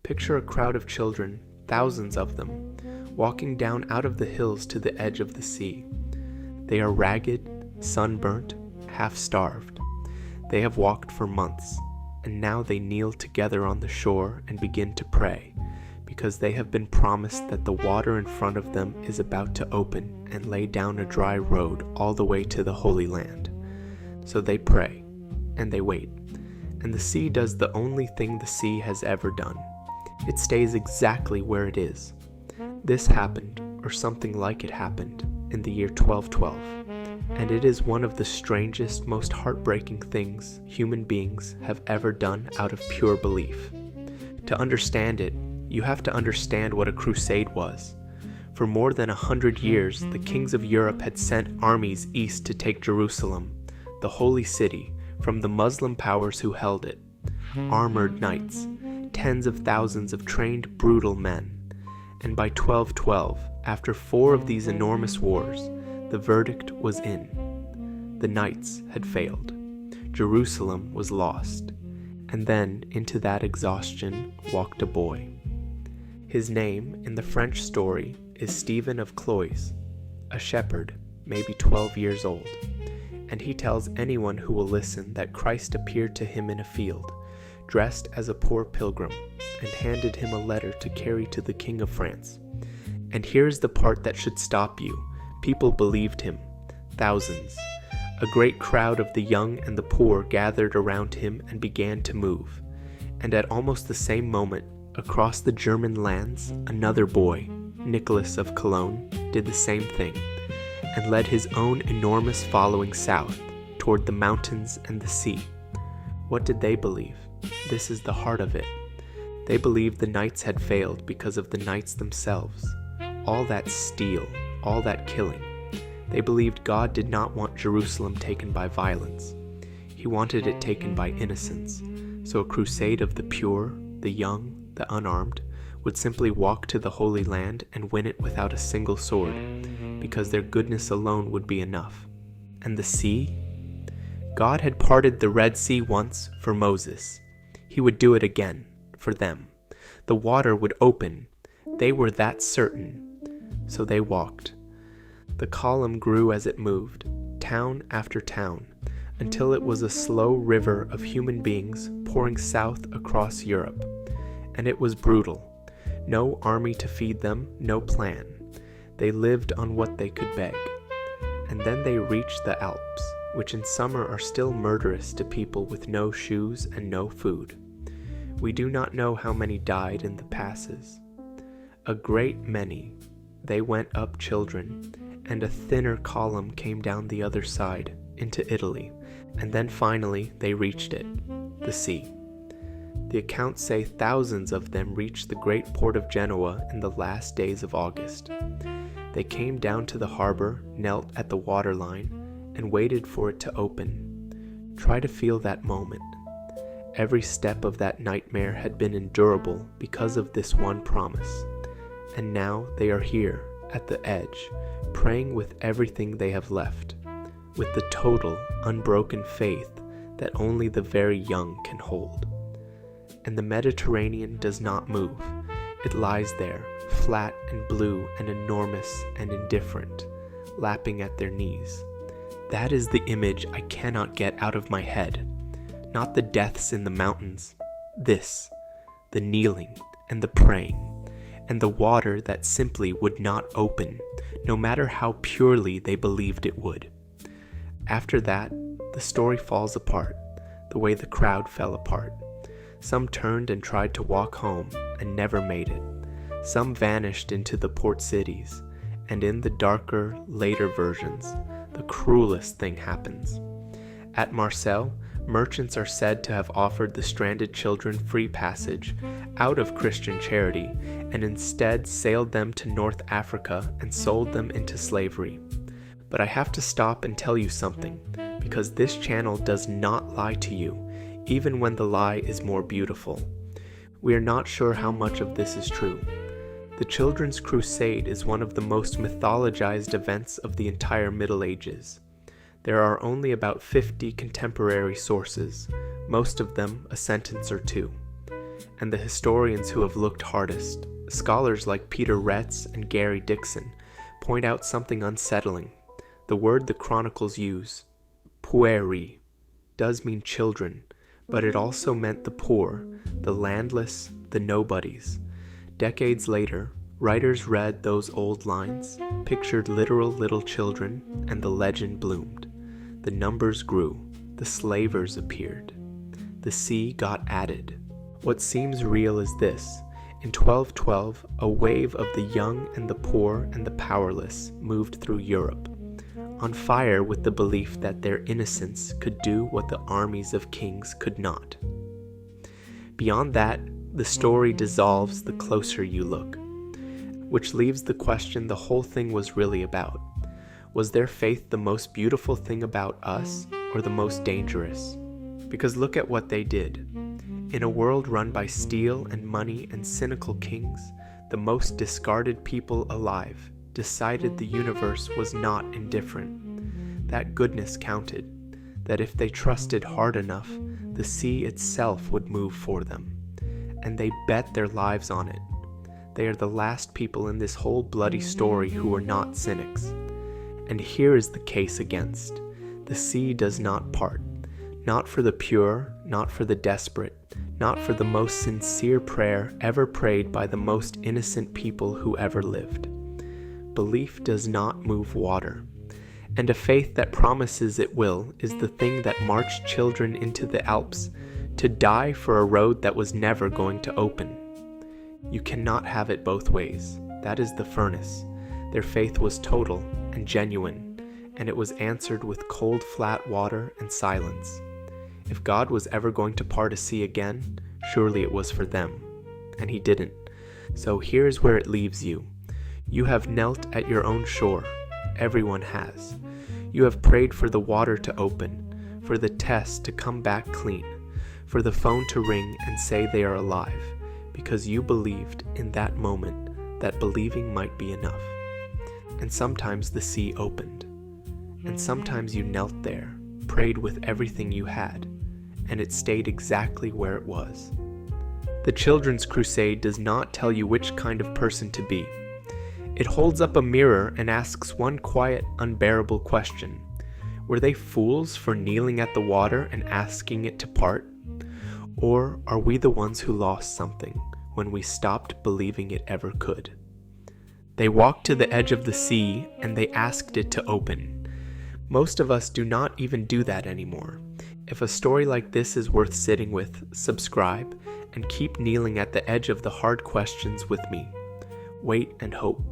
Picture a crowd of children, thousands of them, walking down out of the hills to the edge of the sea. They are ragged, sunburnt, half-starved. They have walked for months, and now they kneel together on the shore and begin to pray, because they have been promised that the water in front of them is about to open and lay down a dry road all the way to the Holy Land. So they pray, and they wait, and the sea does the only thing the sea has ever done. It stays exactly where it is. This happened, or something like it happened, in the year 1212, and it is one of the strangest, most heartbreaking things human beings have ever done out of pure belief. To understand it, you have to understand what a crusade was. For more than 100 years, the kings of Europe had sent armies east to take Jerusalem, the holy city, from the Muslim powers who held it. Armored knights, tens of thousands of trained, brutal men. And by 1212, after 4 of these enormous wars, the verdict was in. The knights had failed. Jerusalem was lost. And then, into that exhaustion, walked a boy. His name, in the French story, is Stephen of Cloyes, a shepherd, maybe 12 years old. And he tells anyone who will listen that Christ appeared to him in a field, dressed as a poor pilgrim, and handed him a letter to carry to the King of France. And here's the part that should stop you. People believed him. Thousands. A great crowd of the young and the poor gathered around him and began to move. And at almost the same moment, across the German lands, another boy, Nicholas of Cologne, did the same thing, and led his own enormous following south, toward the mountains and the sea. What did they believe? This is the heart of it. They believed the knights had failed because of the knights themselves. All that steel, all that killing. They believed God did not want Jerusalem taken by violence. He wanted it taken by innocence. So a crusade of the pure, the young, the unarmed, would simply walk to the Holy Land and win it without a single sword, because their goodness alone would be enough. And the sea? God had parted the Red Sea once for Moses. He would do it again, for them. The water would open. They were that certain. So they walked. The column grew as it moved, town after town, until it was a slow river of human beings pouring south across Europe. And it was brutal. No army to feed them, no plan. They lived on what they could beg. And then they reached the Alps, which in summer are still murderous to people with no shoes and no food. We do not know how many died in the passes. A great many. They went up children, and a thinner column came down the other side, into Italy, and then finally they reached it, the sea. The accounts say thousands of them reached the great port of Genoa in the last days of August. They came down to the harbor, knelt at the waterline, and waited for it to open. Try to feel that moment. Every step of that nightmare had been endurable because of this one promise. And now they are here, at the edge, praying with everything they have left, with the total, unbroken faith that only the very young can hold. And the Mediterranean does not move. It lies there, flat and blue and enormous and indifferent, lapping at their knees. That is the image I cannot get out of my head. Not the deaths in the mountains. This, the kneeling and the praying, and the water that simply would not open, no matter how purely they believed it would. After that, the story falls apart, the way the crowd fell apart. Some turned and tried to walk home and never made it. Some vanished into the port cities, and in the darker, later versions, the cruelest thing happens. At Marseille, merchants are said to have offered the stranded children free passage out of Christian charity and instead sailed them to North Africa and sold them into slavery. But I have to stop and tell you something, because this channel does not lie to you, even when the lie is more beautiful. We are not sure how much of this is true. The Children's Crusade is one of the most mythologized events of the entire Middle Ages. There are only about 50 contemporary sources, most of them a sentence or two. and the historians who have looked hardest, scholars like Peter Retz and Gary Dixon, point out something unsettling. The word the chronicles use, pueri, does mean children, but it also meant the poor, the landless, the nobodies. Decades later, writers read those old lines, pictured literal little children, and the legend bloomed. The numbers grew, the slavers appeared. The sea got added. What seems real is this. In 1212, a wave of the young and the poor and the powerless moved through Europe, on fire with the belief that their innocence could do what the armies of kings could not. Beyond that, the story dissolves the closer you look, which leaves the question the whole thing was really about. Was their faith the most beautiful thing about us, or the most dangerous? Because look at what they did. In a world run by steel and money and cynical kings, the most discarded people alive decided the universe was not indifferent, that goodness counted, that if they trusted hard enough, the sea itself would move for them. And they bet their lives on it. They are the last people in this whole bloody story who are not cynics. And here is the case against. The sea does not part, not for the pure, not for the desperate, not for the most sincere prayer ever prayed by the most innocent people who ever lived. Belief does not move water, and a faith that promises it will is the thing that marched children into the Alps to die for a road that was never going to open. You cannot have it both ways. That is the furnace. Their faith was total and genuine, and it was answered with cold, flat water and silence. If God was ever going to part a sea again, surely it was for them, and he didn't. So here's where it leaves you. You have knelt at your own shore. Everyone has. You have prayed for the water to open, for the test to come back clean, for the phone to ring and say they are alive, because you believed in that moment that believing might be enough. And sometimes the sea opened, and sometimes you knelt there, prayed with everything you had, and it stayed exactly where it was. The Children's Crusade does not tell you which kind of person to be. It holds up a mirror and asks one quiet, unbearable question. Were they fools for kneeling at the water and asking it to part? Or are we the ones who lost something when we stopped believing it ever could? They walked to the edge of the sea and they asked it to open. Most of us do not even do that anymore. If a story like this is worth sitting with, subscribe and keep kneeling at the edge of the hard questions with me. Wait and hope.